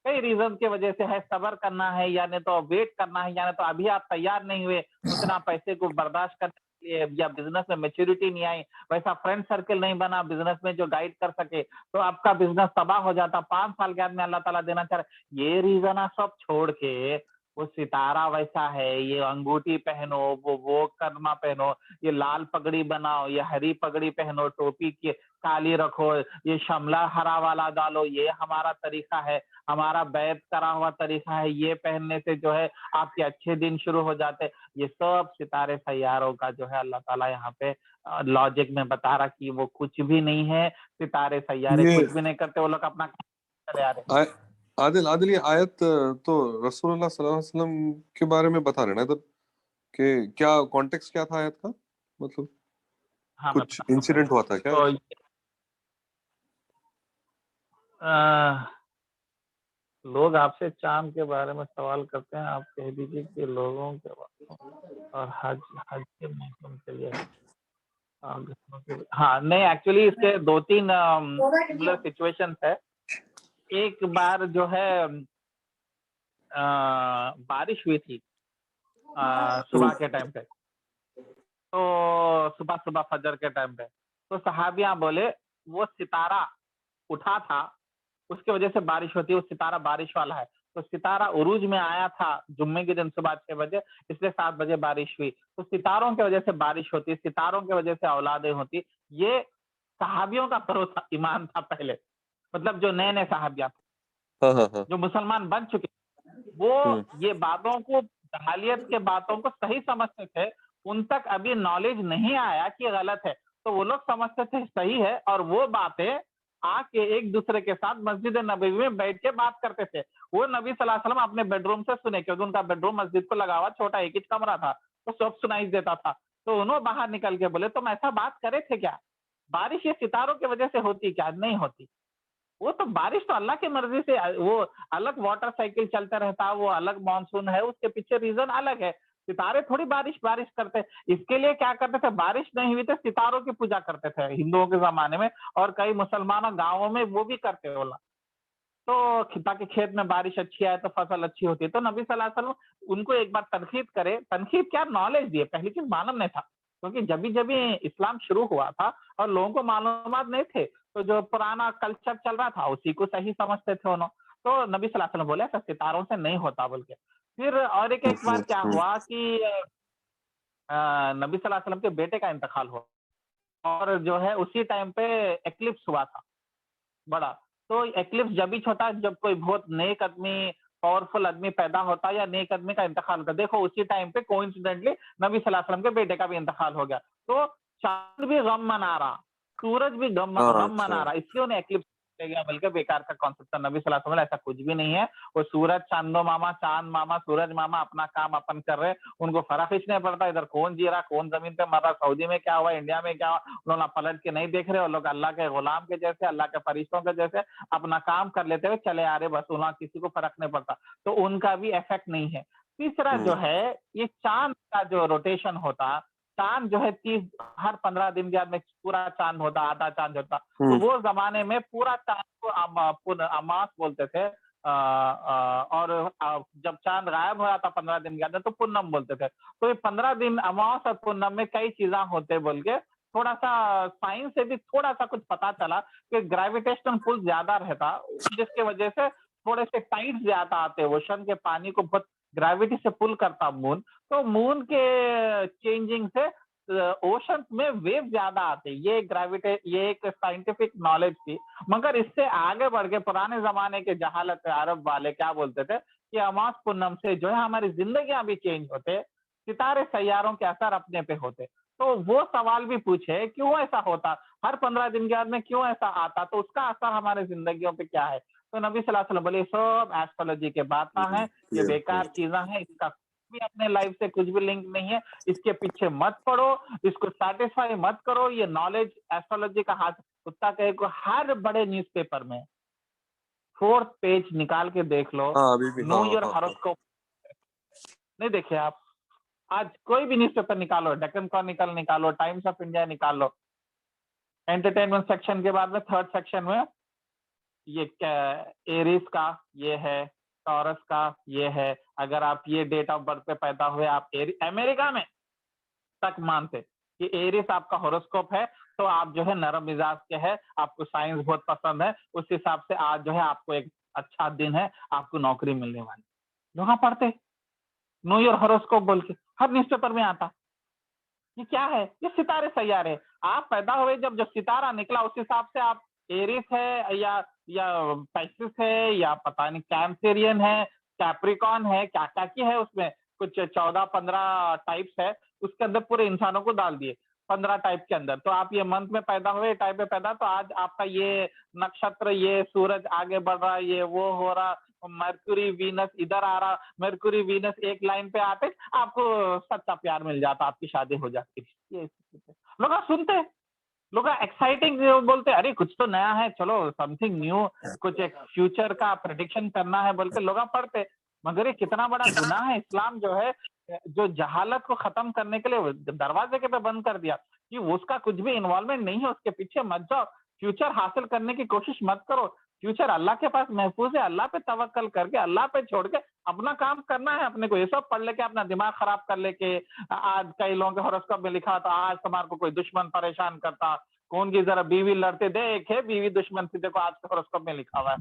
कई रीजन की वजह से है। सबर करना है, या नहीं तो वेट करना है, या नहीं तो अभी आप तैयार नहीं हुए उतना पैसे को बर्दाश्त करने के लिए, या बिजनेस में मेच्योरिटी नहीं आई, वैसा फ्रेंड सर्कल नहीं बना बिजनेस में जो गाइड कर सके, तो आपका बिजनेस तबाह हो जाता। 5 साल के बाद में अल्लाह ताला देना चाह रहा। ये रीजन आप सब छोड़ के, वो सितारा वैसा है, ये अंगूठी पहनो, वो करमा पहनो, ये लाल पगड़ी बनाओ, ये हरी पगड़ी पहनो, टोपी की काली रखो, ये शमला हरा वाला डालो, ये हमारा तरीका है, हमारा बैत करा हुआ तरीका है, ये पहनने से जो है आपके अच्छे दिन शुरू हो जाते। ये सब सितारे सैयारों का जो है अल्लाह ताला यहाँ पे लॉजिक में बता रहा कि वो कुछ भी नहीं है, सितारे सैयारे कुछ भी नहीं करते, वो लोग अपना चले आ रहे। आदिल ये आयत तो रसूलुल्लाह सल्लल्लाहु अलैहि वसल्लम के बारे में बता रहे ना इधर, कि क्या कॉन्टेक्स्ट क्या था आयत का, मतलब हाँ, कुछ इंसिडेंट हुआ था क्या? तो लोग आपसे चांद के बारे में सवाल करते हैं, आप कह दीजिए कि लोगों के और हज के मौसम के लिए। हाँ नहीं, एक्चुअली इसके 2-3 सिमिलर सिचुएशन है। एक बार जो है बारिश हुई थी सुबह के टाइम पे, तो सुबह फजर के टाइम पे, तो सहाबियां बोले वो सितारा उठा था, उसकी वजह से बारिश होती है, वो सितारा बारिश वाला है। तो सितारा उरूज में आया था जुम्मे के दिन सुबह 6 बजे, इसलिए 7 बजे बारिश हुई। तो सितारों की वजह से बारिश होती, सितारों की वजह से औलादें होती। ये सहाबियों का भरोसा ईमान था पहले, मतलब जो नए नए सहाबिया थे, जो मुसलमान बन चुके, वो ये बातों को, जहालियत के बातों को सही समझते थे। उन तक अभी नॉलेज नहीं आया कि गलत है, तो वो लोग समझते थे सही है, और वो बातें आके एक दूसरे के साथ मस्जिद नबी में बैठ के बात करते थे। वो नबी सल्लल्लाहु अलैहि वसल्लम अपने बेडरूम से सुने, क्योंकि उनका बेडरूम मस्जिद को लगा हुआ छोटा एक ही कमरा था, तो सब सुनाई देता था। तो उन्होंने बाहर निकल के बोले तुम ऐसा बात करे थे क्या, बारिश ये सितारों की वजह से होती क्या? नहीं होती। वो तो बारिश तो अल्लाह की मर्जी से, वो अलग वाटर साइकिल चलता रहता, वो अलग मानसून है, उसके पीछे रीजन अलग है। सितारे थोड़ी बारिश करते। इसके लिए क्या करते थे, बारिश नहीं हुई तो सितारों की पूजा करते थे हिंदुओं के जमाने में, और कई मुसलमानों गांवों में वो भी करते बोला। तो ताकि खेत में बारिश अच्छी आए तो फसल अच्छी होती है। तो नबी सल्लल्लाहु अलैहि वसल्लम उनको एक बार तनकीद करे, तनकीद क्या, नॉलेज दिए। पहली चीज मालूम नहीं था, क्योंकि जब इस्लाम शुरू हुआ था और लोगों को मालूमात नहीं थे, तो जो पुराना कल्चर चल रहा था उसी को सही समझते थे उन्होंने। तो नबी सल्लल्लाहु अलैहि वसल्लम बोले ऐसा सितारों से नहीं होता बोल के। फिर और एक बार क्या हुआ कि नबी सल्लल्लाहु अलैहि वसल्लम के बेटे का इंतकाल हुआ, और जो है उसी टाइम पे एक्लिप्स हुआ था बड़ा। तो एक्लिप्स जब भी होता है जब कोई बहुत नेक आदमी, पावरफुल आदमी पैदा होता है या नेक आदमी का इंतकाल होता है। देखो उसी टाइम पे कोइंसिडेंटली नबी सल्लल्लाहु अलैहि वसल्लम के बेटे का भी इंतकाल हो गया। तो चांद भी गम मना रहा, सूरज भी गम मना रहा, इसलिए उन्हें एक्लिप्स गया, बल्कि बेकार का कॉन्सेप्ट था। नबी सल्लल्लाहु अलैहि वसल्लम ऐसा कुछ भी नहीं है। वो सूरज चांदो मामा, चांद मामा, सूरज मामा अपना काम अपन कर रहे, उनको फर्क ही नहीं पड़ता इधर कौन जी रहा, कौन जमीन पे मर रहा, सऊदी में क्या हुआ, इंडिया में क्या हुआ, उन्होंने पलट के नहीं देख रहे। वो लोग अल्लाह के गुलाम के जैसे, अल्लाह के फरिश्तों के जैसे अपना काम कर लेते हुए चले आ रहे, बस उन्हें किसी को फर्क नहीं पड़ता। तो उनका भी इफेक्ट नहीं है। तीसरा जो है ये चांद का जो रोटेशन होता, चांद जो है हर 15 दिन के बाद में पूरा चांद होता, आधा चांद होता। तो वो जमाने में पूरा चांद को अमास बोलते थे, और जब चांद गायब हो जाता 15 दिन के बाद तो पूनम बोलते थे। तो ये 15 दिन अमावस और पूनम में कई चीजें होते बोल के थोड़ा सा साइंस से भी थोड़ा सा कुछ पता चला कि ग्रेविटेशनल पुल ज्यादा रहता, जिसके वजह से थोड़े से टाइड ज्यादा आते, ओशन के पानी को बहुत ग्रेविटी से पुल करता मून। तो मून के चेंजिंग से ओशन में वेव ज्यादा आते, ये ये एक साइंटिफिक नॉलेज थी। मगर इससे आगे बढ़ के पुराने जमाने के जहालत अरब वाले क्या बोलते थे कि अमास पूनम से जो है हमारी जिंदगियां भी चेंज होते, सितारे सैयारों के असर अपने पे होते। तो वो सवाल भी पूछे क्यों ऐसा होता, हर 15 दिन के बाद में क्यों ऐसा आता, तो उसका असर हमारे जिंदगियों पे क्या है। तो नबी सल्लल्लाहु अलैहि वसल्लम बोले सब एस्ट्रोलॉजी के बातें हैं, ये बेकार चीजें हैं, इसका भी अपने लाइफ से कुछ भी लिंक नहीं है, इसके पीछे मत पड़ो, इसको सेटिस्फाई मत करो। ये नॉलेज एस्ट्रोलॉजी का हाथ कुत्ता कहे को हर बड़े न्यूज़पेपर में 4th पेज निकाल के देख लो, नो योर हॉरोस्कोप। नहीं देखे आप? आज कोई भी न्यूज़पेपर निकालो, डेक्कन क्रॉनिकल निकालो, टाइम्स ऑफ इंडिया निकालो, एंटरटेनमेंट सेक्शन के बाद में 3rd सेक्शन में ये एरीज का ये है, टॉरस का ये है, अगर आप ये डेट ऑफ बर्थ पे पैदा हुए आप अमेरिका में तक मानते कि एरीज आपका हॉरोस्कोप है, तो आप जो है नरम मिजाज के हैं, आपको साइंस बहुत पसंद है, उस हिसाब से आज जो है आपको एक अच्छा दिन है, आपको नौकरी मिलने वाली। वहां पढ़ते नो योर हॉरोस्कोप बोल के हर न्यूज़पेपर में आता। ये क्या है? ये सितारे सैयारे। आप पैदा हुए जब जो सितारा निकला उस हिसाब से आप एरिस है या पैसिस है या पता नहीं कैंसेरियन है, कैप्रिकॉन है, क्या क्या की है, उसमें कुछ 14-15 टाइप्स है, उसके अंदर पूरे इंसानों को डाल दिए 15 टाइप के अंदर। तो आप ये मंथ में पैदा हुए, टाइप में पैदा, तो आज आपका ये नक्षत्र, ये सूरज आगे बढ़ रहा, ये वो हो रहा, मरकुरी वीनस इधर आ रहा, मरकुरी वीनस एक लाइन पे आते, आपको सच्चा प्यार मिल जाता, आपकी शादी हो जाती। ये लोग सुनते, लोग एक्साइटिंग बोलते, अरे कुछ तो नया है, चलो समथिंग न्यू, कुछ एक फ्यूचर का प्रेडिक्शन करना है बोल के लोग पढ़ते। मगर ये कितना बड़ा गुनाह है। इस्लाम जो है जो जहालत को खत्म करने के लिए दरवाजे के पे बंद कर दिया कि उसका कुछ भी इन्वॉल्वमेंट नहीं है, उसके पीछे मत जाओ, फ्यूचर हासिल करने की कोशिश मत करो, फ्यूचर अल्लाह के पास महफूज है, अल्लाह पे तवक्कल करके अल्लाह पे छोड़ के अपना काम करना है अपने को। ये सब पढ़ लेके अपना दिमाग खराब कर लेके, आज कई लोगों के हॉरोस्कोप में लिखा था आज तुम्हारे को कोई दुश्मन परेशान करता, कौन की जरा बीवी लड़ते देख है, बीवी दुश्मन थी, देखो आज के हॉरोस्कोप में लिखा हुआ है।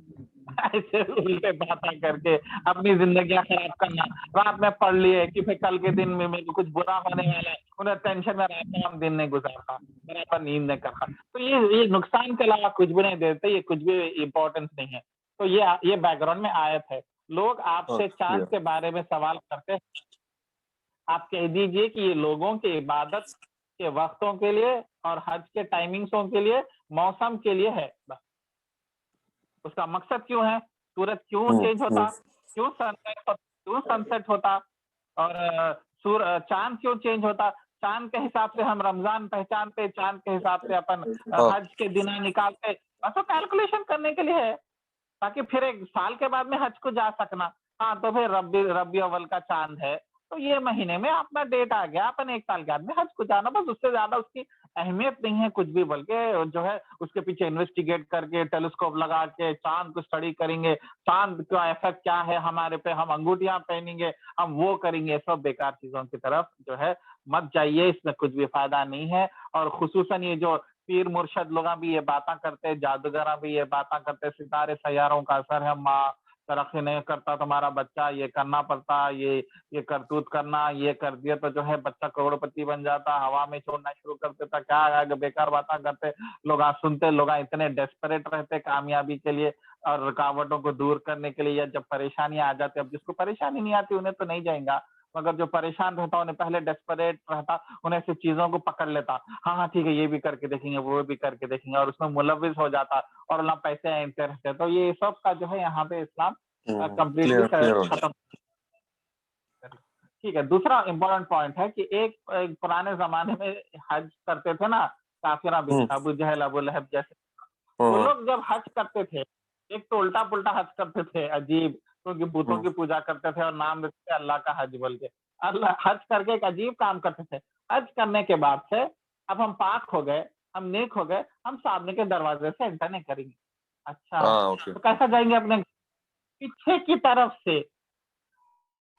ऐसे उल्टे बातें करके अपनी जिंदगियां खराब करना। रात में पढ़ लिए कि फिर कल के दिन में मेरे को कुछ बुरा होने वाला है, उन्हें टेंशन में रात में हम दिन नहीं गुजारता, बराबर नींद नहीं करता। तो ये नुकसान के अलावा कुछ भी नहीं देते, ये कुछ भी इम्पोर्टेंस नहीं है। तो ये बैकग्राउंड में आयत है। लोग आपसे चांद के बारे में सवाल करते हैं, आप कह दीजिए कि ये लोगों की इबादत के वक्तों के लिए और हज के टाइमिंग्सों के लिए, मौसम के लिए है। बस उसका मकसद क्यों है, सूरज क्यों चेंज होता, क्यों सनराइज, क्यों सनसेट होता, और चांद क्यों चेंज होता, चांद के हिसाब से हम रमजान पहचानते, चांद के हिसाब से अपन हाँ। हज के दिन निकालते, तो कैलकुलेशन करने के लिए है, ताकि फिर एक साल के बाद में हज को जा सकना। हाँ, तो फिर रबी अव्वल का चांद है, तो ये महीने में अपना डेट आ गया, अपन एक साल के बाद में हज को जाना, बस उससे ज्यादा उसकी अहमियत नहीं है कुछ भी, बल्कि जो है उसके पीछे इन्वेस्टिगेट करके टेलीस्कोप लगा के चांद को स्टडी करेंगे, चांद का इफेक्ट क्या है हमारे पे, हम अंगूठियां पहनेंगे, हम वो करेंगे, सब बेकार चीजों की तरफ जो है मत जाइए, इसमें कुछ भी फायदा नहीं है। और खुसूसन ये जो पीर मुर्शद लोग भी ये बातें करते, जादूगर भी ये बातें करते, सितारे सैयारों का असर है, माँ तरक्की नहीं करता तुम्हारा बच्चा, ये करना पड़ता, ये करतूत करना, ये कर दिया तो जो है बच्चा करोड़पति बन जाता, हवा में छोड़ना शुरू कर देता, क्या है बेकार बातें करते लोग। आप सुनते, लोग इतने डेस्परेट रहते कामयाबी के लिए और रुकावटों को दूर करने के लिए, या जब परेशानी आ जाती है, अब जिसको परेशानी नहीं आती उन्हें तो नहीं जाएगा, मगर जो परेशान रहता उन्हें पहले डेस्परेट रहता, उन्हें ऐसी चीजों को पकड़ लेता, हाँ हाँ ठीक है ये भी करके देखेंगे, वो भी करके देखेंगे, और उसमें मुलविस हो जाता और ना पैसे ऐंठते रहते। तो ये सब का जो है यहाँ पे इस्लाम कम्प्लीटली खत्म। ठीक है, दूसरा इम्पोर्टेंट पॉइंट है कि एक पुराने जमाने में हज करते थे ना काफिरा भी, अबू जहल अबू लहब जैसे, वो लोग जब हज करते थे, एक तो उल्टा पुल्टा हज करते थे अजीब, क्योंकि बुतों की पूजा करते थे और नाम देते थे अल्लाह का हज बोल के, अल्लाह हज करके एक अजीब काम करते थे। हज करने के बाद से अब हम पाक हो गए, हम नेक हो गए, हम सामने के दरवाजे से एंटर नहीं करेंगे। अच्छा, तो कैसा जाएंगे? अपने पीछे की तरफ से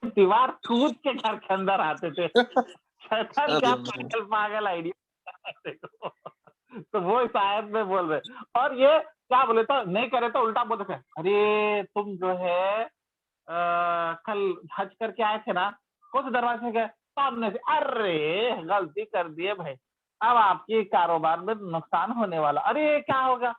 दीवार कूद के घर के अंदर आते थे। शैतान क्या पागल आइडिया। तो वो इस आयत में बोल रहे, और ये क्या बोले, तो नहीं करे तो उल्टा बोलते थे, अरे तुम जो है कल हज करके आए थे ना, कौन से दरवाजे गए? सामने से। अरे गलती कर दिए भाई, अब आपकी कारोबार में नुकसान होने वाला। अरे क्या होगा?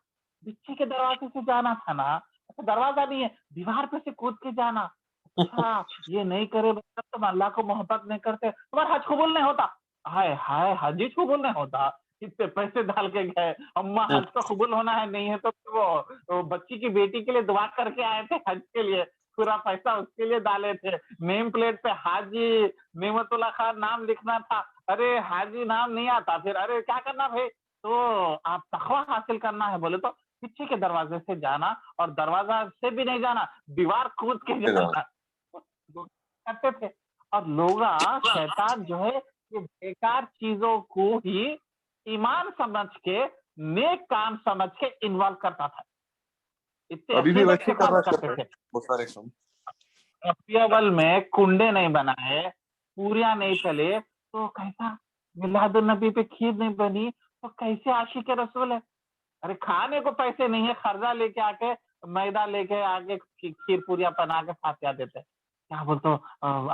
पीछे के दरवाजे से जाना था ना, तो दरवाजा नहीं है, दीवार पे से कूद के जाना। अच्छा, ये नहीं करे मतलब तुम अल्लाह को मोहब्बत नहीं करते, तुम्हारा हज कबूल नहीं होता। हाय हाय, हज ही कबूल नहीं होता? इतने पैसे डाल के गए, अम्मा हज तो कबूल होना है, नहीं है तो वो बच्ची की बेटी के लिए दुआ करके आए थे हज के लिए, पूरा पैसा उसके लिए डाले थे, नेम प्लेट पे हाजी नेमतुल्लाह खान नाम लिखना था, अरे हाजी नाम नहीं आता, फिर अरे क्या करना भाई? तो आप तकवा हासिल करना है बोले तो पीछे के दरवाजे से जाना, और दरवाजा से भी नहीं जाना, दीवार कूद के जाना करते थे। और लोग शैतान जो है ये बेकार चीजों को ही ईमान समझ के, नेक काम समझ के इन्वॉल्व करता था। अभी भी वैसे कर रहा करते थे। बहुत सारे काम। अव्वल में कुंडे नहीं बनाए, पूरियां नहीं तले, तो कैसा मिलादुन नबी पे खीर नहीं बनी, तो कैसे आशिक रसूल है? अरे खाने को पैसे नहीं है, खर्जा लेके आके, मैदा लेके आके खीर पूरियां बना के फातिहा देते, क्या बोलते हो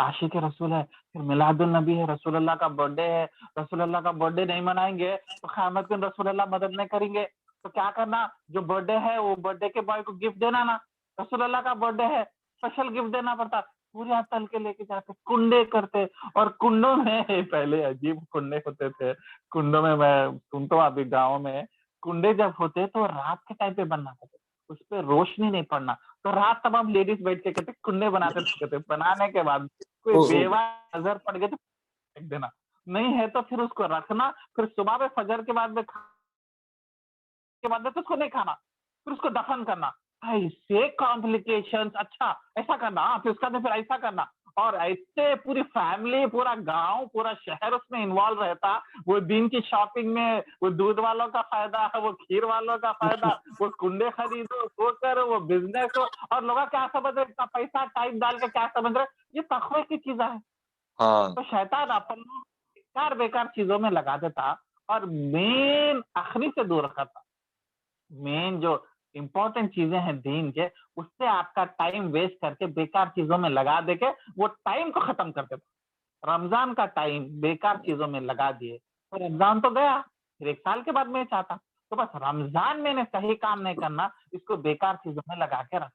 आशिक रसूल है, फिर मिलादुन नबी है, रसूलुल्लाह का बर्थडे है, रसूलुल्लाह का बर्थडे नहीं मनाएंगे तो क़यामत के दिन रसूलुल्लाह मदद नहीं करेंगे। तो क्या करना, जो बर्थडे है वो बर्थडे के बॉय को गिफ्ट देना ना, रसूलुल्लाह का बर्थडे है स्पेशल गिफ्ट देना पड़ता, पूरे तल के लेके जाते, कुंडे करते। और कुंडों में पहले अजीब कुंडे होते थे, कुंडों में मैं सुनता हूँ अभी गाँव में, कुंडे जब होते तो रात के टाइम पे बनना पड़ता, उस पर रोशनी नहीं पड़ना, तो रात तमाम लेडीज बैठ के कहते कुंडे बनाते थे, बनाने के बाद कोई बेवा नजर पड़ गए तो फेंक देना, नहीं है तो फिर उसको रखना, फिर सुबह में फजर के बाद में तो उसको नहीं खाना, फिर उसको दफन करना। ऐसे कॉम्प्लिकेशंस, अच्छा ऐसा करना, फिर उसका फिर ऐसा करना, और ऐसे पूरी फैमिली, पूरा गांव, पूरा शहर उसमें इन्वॉल्व रहता। वो दिन की शॉपिंग में वो दूध वालों का फायदा है, वो खीर वालों का फायदा, वो कुंडे खरीदो, वो करो, वो बिजनेस हो, और लोग क्या समझ रहे, इतना पैसा टाइम डाल के क्या समझ रहे, ये तकवे की चीज है। तो शैतान अपन बेकार बेकार चीजों में लगा देता, और मेन आखिरी से दूर रखा, मेन जो इंपॉर्टेंट चीजें हैं दीन के, उससे आपका टाइम वेस्ट करके बेकार चीजों में लगा देके वो टाइम को खत्म कर देता। रमजान का टाइम बेकार चीजों में लगा दिए तो रमजान तो गया, फिर एक साल के बाद मैं चाहता, तो बस रमजान में सही काम नहीं करना, इसको बेकार चीजों में लगा के रखना,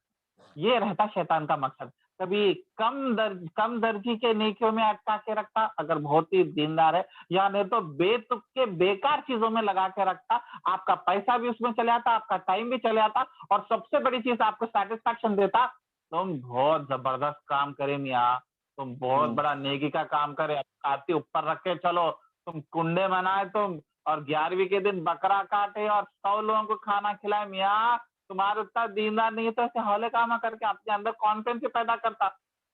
ये रहता शैतान का मकसद। कभी कम दर्जी के नेकियों में अटका के रखता अगर बहुत ही दीनदार है, या नहीं तो बेतुक के बेकार चीजों में लगा के रखता, आपका पैसा भी उसमें चले आता, आपका टाइम भी चले आता, और सबसे बड़ी चीज आपको सेटिस्फैक्शन देता, तुम बहुत जबरदस्त काम करे मियाँ, तुम बहुत बड़ा नेकी का काम करे, आरती ऊपर रख के चलो, तुम कुंडे मनाए तुम, और 11वीं के दिन बकरा काटे और 100 लोगों को खाना खिलाए। मियाँ तुम्हारे उतना दीनदार नहीं है तो ऐसे हौले कामा करके अपने अंदर कॉन्फिडेंस पैदा करता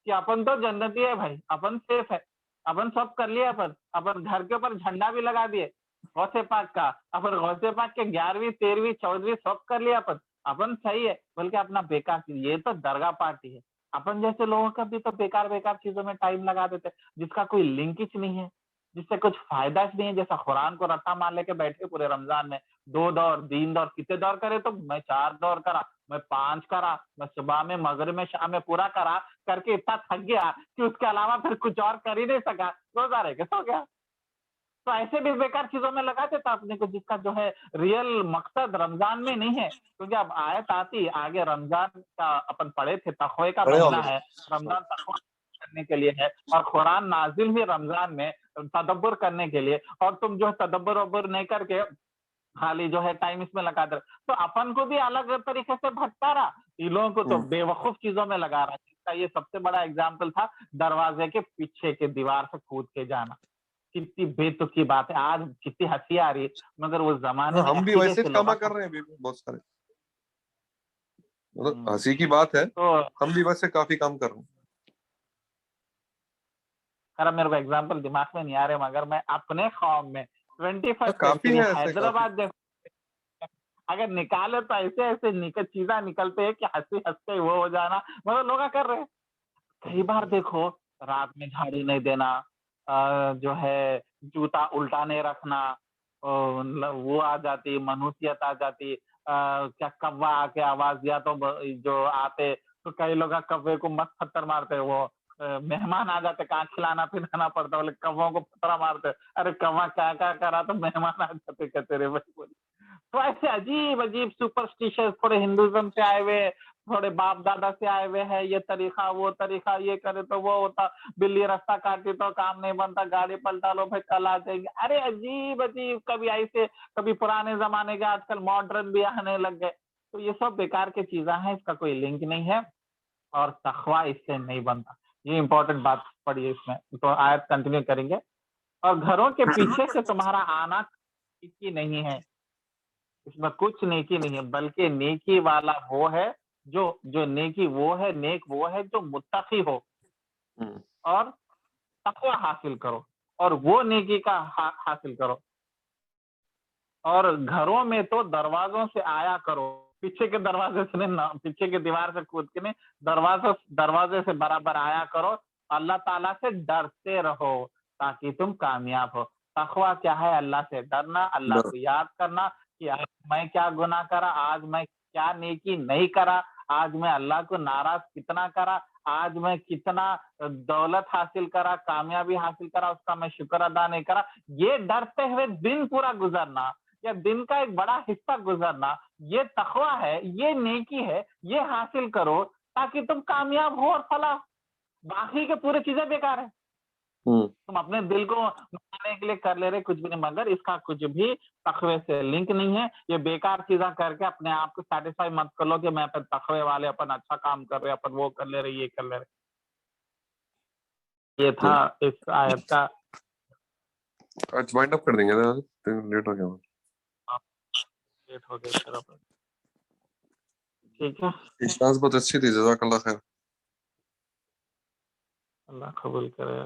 कि अपन तो जन्नती है भाई, अपन सेफ है, अपन सब कर लिया, अपन घर के ऊपर झंडा भी लगा दिए गौसे पाक का, अपन गौसे पाक के 11वीं 13वीं 14वीं सब कर लिया, अपन सही है, बल्कि अपना बेकार चीज, ये तो दरगाह पार्टी है। अपन जैसे लोगों का भी तो बेकार बेकार चीजों में टाइम लगा देते, जिसका कोई लिंकेज नहीं है, जिससे कुछ फायदा नहीं है। जैसा कुरान को रट्टा मार लेके बैठे पूरे रमजान में, 2 दौर 3 दौर, कितने दौर करे, तो मैं 4 दौर करा, मैं 5 करा, मैं सुबह में मगरिब में शाम में पूरा करा, करके इतना थक गया कि उसके अलावा फिर कुछ और कर ही नहीं सका, रोजा रह के सो गया। तो ऐसे भी बेकार चीजों में लगा देता अपने को, जिसका जो है रियल मकसद रमजान में नहीं है। क्योंकि अब आयत आती आगे, रमजान का अपन पढ़े थे, तक़वे का महीना है, रमजान तक़वा करने के लिए है, और कुरान नाजिल भी रमजान में तदब्बर करने के लिए, और तुम जो है तदब्बर वब्बर नहीं करके खाली जो है टाइम इसमें लगा दे, तो अपन को भी अलग तरीके से भटका रहा, इन लोगों को तो बेवकूफ चीजों में लगा रहा। इसका ये सबसे बड़ा एग्जाम्पल था दरवाजे के पीछे के दीवार से कूद के जाना। कितनी बेतुकी बात है, आज कितनी हंसी आ रही है, मगर वो जमाने में हम भी वैसे कामा कर रहे हैं अभी बहुत सारे, मतलब हंसी की बात है, तो हम भी वैसे काफी काम कर रहे हैं। खैर मेरे को एग्जाम्पल दिमाग में नहीं आ रहे, मगर मैं अपने कौम में 21st काफी सेंचुरी है ऐसे, हैदराबाद जैसे अगर निकाले तो ऐसे ऐसे चीजा निकलते हैं कि हंसी हंसते वो हो जाना, मगर लोग कर रहे हैं। कई बार देखो, रात में झाड़ू नहीं देना, जो है जूता उल्टा नहीं रखना, वो आ जाती, मनुष्यत आ जाती। क्या कौवा आके आवाज दिया तो जो आते, तो कई लोग कौवे को मत पत्थर मारते, वो मेहमान आ जाते, कहाँ खिलाना पिलाना पड़ता, बोले कौवों को पत्थर मारते, अरे कौवा क्या क्या करा, तो मेहमान आ जाते, कहते रे भाई बोले। तो ऐसे अजीब अजीब सुपरस्टिशियस, थोड़े हिंदुज्म से आए हुए, थोड़े बाप दादा से आए हुए हैं, ये तरीका वो तरीका, ये करे तो वो होता, बिल्ली रास्ता काटी तो काम नहीं बनता, गाड़ी पलटा लो भाई कल आ जाएंगे। अरे अजीब अजीब, कभी ऐसे कभी पुराने जमाने के, आजकल मॉडर्न भी आने लग गए। तो ये सब बेकार की चीजें हैं, इसका कोई लिंक नहीं है, और तकवा इससे नहीं बनता। ये इंपॉर्टेंट बात पड़ी है इसमें, तो आयत कंटिन्यू करेंगे। और घरों के पीछे से तुम्हारा आना की नहीं है, इसमें कुछ नेकी नहीं है, बल्कि नेकी वाला वो है जो नेकी वो है, नेक वो है जो मुत्तकी हो और तकवा हासिल करो, और वो नेकी का हासिल करो। और घरों में तो दरवाजों से आया करो, पीछे के दरवाजे से नहीं ना, पीछे के दीवार से कूद के नहीं, दरवाजे से बराबर आया करो। अल्लाह ताला से डरते रहो ताकि तुम कामयाब हो। तकवा क्या है? अल्लाह से डरना, अल्लाह को याद करना कि आज मैं क्या गुनाह करा, आज मैं क्या नेकी नहीं करा, आज मैं अल्लाह को नाराज कितना करा, आज मैं कितना दौलत हासिल करा, कामयाबी हासिल करा, उसका मैं शुक्र अदा नहीं करा। ये डरते हुए दिन पूरा गुजरना, या दिन का एक बड़ा हिस्सा गुजरना, ये तकवा है, ये नेकी है, ये हासिल करो ताकि तुम कामयाब हो और फला। बाकी के पूरे चीजें बेकार है, तुम अपने दिल को मनाने के लिए कर ले रहे कुछ भी नहीं, मगर इसका कुछ भी तकवे से लिंक नहीं है। ये बेकार चीजें करके अपने आप को सेटिस्फाई मत कर लो कि मैं अपन तकवे वाले, अपन अच्छा काम कर रहे, अपन वो कर ले रहे, ये कर ले रहे। ये था इस आयत का। आज वाइंड अप कर देंगे ना, लेट हो गया, लेट हो गया सर अपन। ठीक है, क्लास बहुत अच्छी थी, जज़ाकल्लाह खैर। अल्लाह कबूल करे।